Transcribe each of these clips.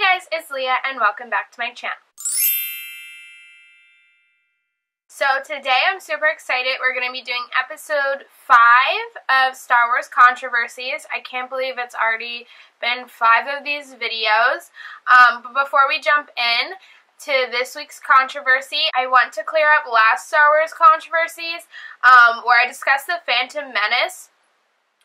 Hey guys, it's Leah and welcome back to my channel. So today I'm super excited. We're going to be doing episode 5 of Star Wars Controversies. I can't believe it's already been 5 of these videos. But before we jump in to this week's controversy, I want to clear up last Star Wars Controversies where I discussed the Phantom Menace.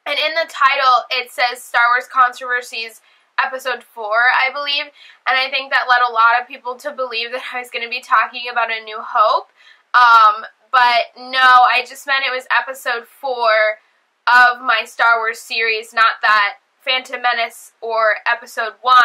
And in the title it says Star Wars Controversies Episode 4, I believe, and I think that led a lot of people to believe that I was going to be talking about A New Hope, but no, I just meant it was Episode 4 of my Star Wars series, not that Phantom Menace or Episode 1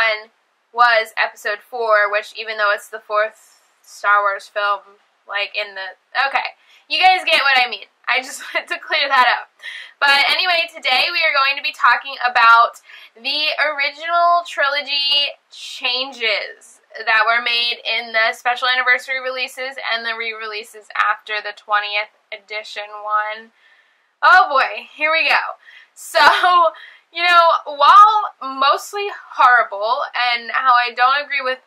was Episode 4, which even though it's the 4th Star Wars film, like in the, okay, you guys get what I mean. I just wanted to clear that up. But anyway, today we are going to be talking about the original trilogy changes that were made in the special anniversary releases and the re-releases after the 20th edition one. Oh boy, here we go. So, you know, while mostly horrible and how I don't agree with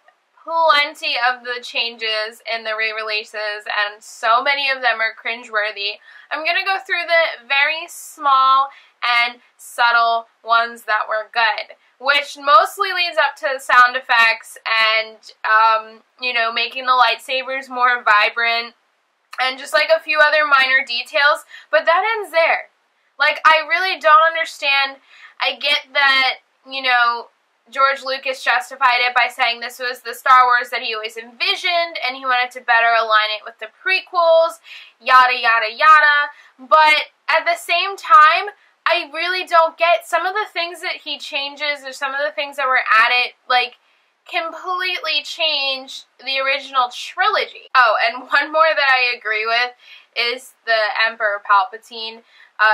plenty of the changes in the re-releases, and so many of them are cringeworthy, I'm going to go through the very small and subtle ones that were good, which mostly leads up to sound effects and, you know, making the lightsabers more vibrant, and just like a few other minor details, but that ends there. Like, I really don't understand. I get that, you know, George Lucas justified it by saying this was the Star Wars that he always envisioned and he wanted to better align it with the prequels, yada yada yada, but at the same time, I really don't get some of the things that he changes or some of the things that were added, like, completely change the original trilogy. Oh, and one more that I agree with is the Emperor Palpatine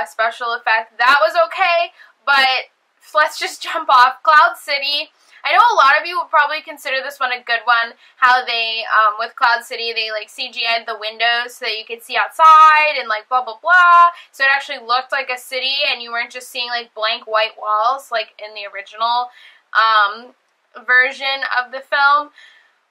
special effect. That was okay, but let's just jump off. Cloud City. I know a lot of you would probably consider this one a good one. How they, with Cloud City, they like CGI'd the windows so that you could see outside and like blah blah blah. So it actually looked like a city and you weren't just seeing like blank white walls like in the original version of the film.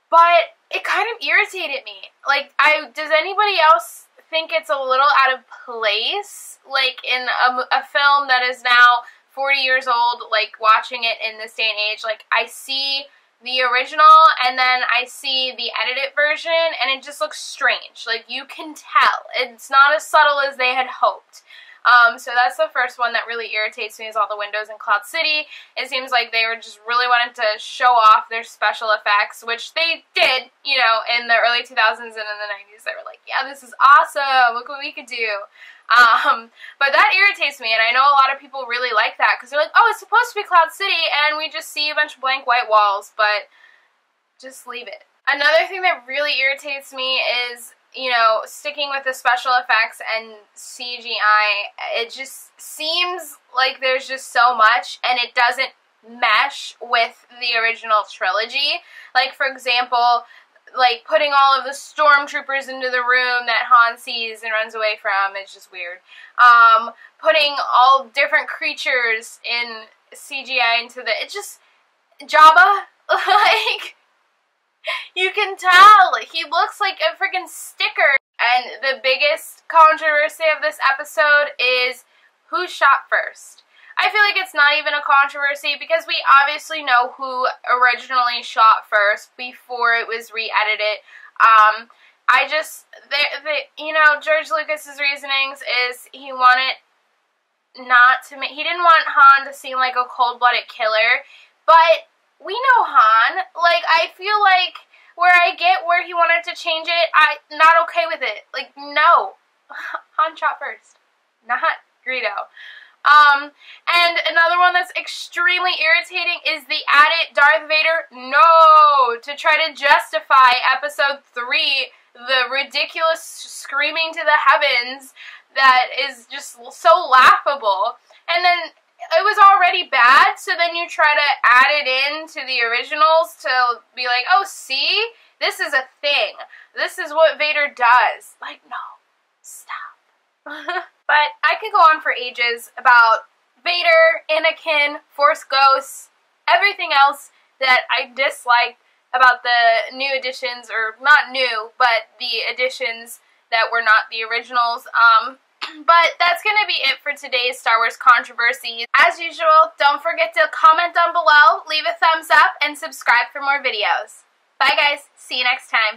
But it kind of irritated me. Like, does anybody else think it's a little out of place? Like in a film that is now 40 years old, like, watching it in this day and age, like, I see the original, and then I see the edited version, and it just looks strange. Like, you can tell. It's not as subtle as they had hoped. So that's the first one that really irritates me, is all the windows in Cloud City. It seems like they were just really wanting to show off their special effects, which they did, you know, in the early 2000s and in the 90s. They were like, yeah, this is awesome, look what we could do. But that irritates me, and I know a lot of people really like that, because they're like, oh, it's supposed to be Cloud City, and we just see a bunch of blank white walls, but just leave it. Another thing that really irritates me is, you know, sticking with the special effects and CGI, it just seems like there's just so much, and it doesn't mesh with the original trilogy. Like, for example, like, putting all of the stormtroopers into the room that Han sees and runs away from, it's just weird. Putting all different creatures in CGI into the, it just, Jabba, like, you can tell, he looks like a freaking sticker. And the biggest controversy of this episode is who shot first. I feel like it's not even a controversy because we obviously know who originally shot first before it was re-edited. You know, George Lucas's reasonings is he wanted not to make, he didn't want Han to seem like a cold-blooded killer, but we know Han. Like, I feel like where I get where he wanted to change it, I'm not okay with it. Like, no. Han shot first, not Greedo. And another one that's extremely irritating is the added Darth Vader, no, to try to justify Episode 3, the ridiculous screaming to the heavens that is just so laughable. And then it was already bad, so then you try to add it in to the originals to be like, oh, see? This is a thing. This is what Vader does. Like, no. Stop. But I could go on for ages about Vader, Anakin, Force Ghosts, everything else that I disliked about the new editions, or not new, but the editions that were not the originals. But that's going to be it for today's Star Wars Controversies. As usual, don't forget to comment down below, leave a thumbs up, and subscribe for more videos. Bye guys, see you next time.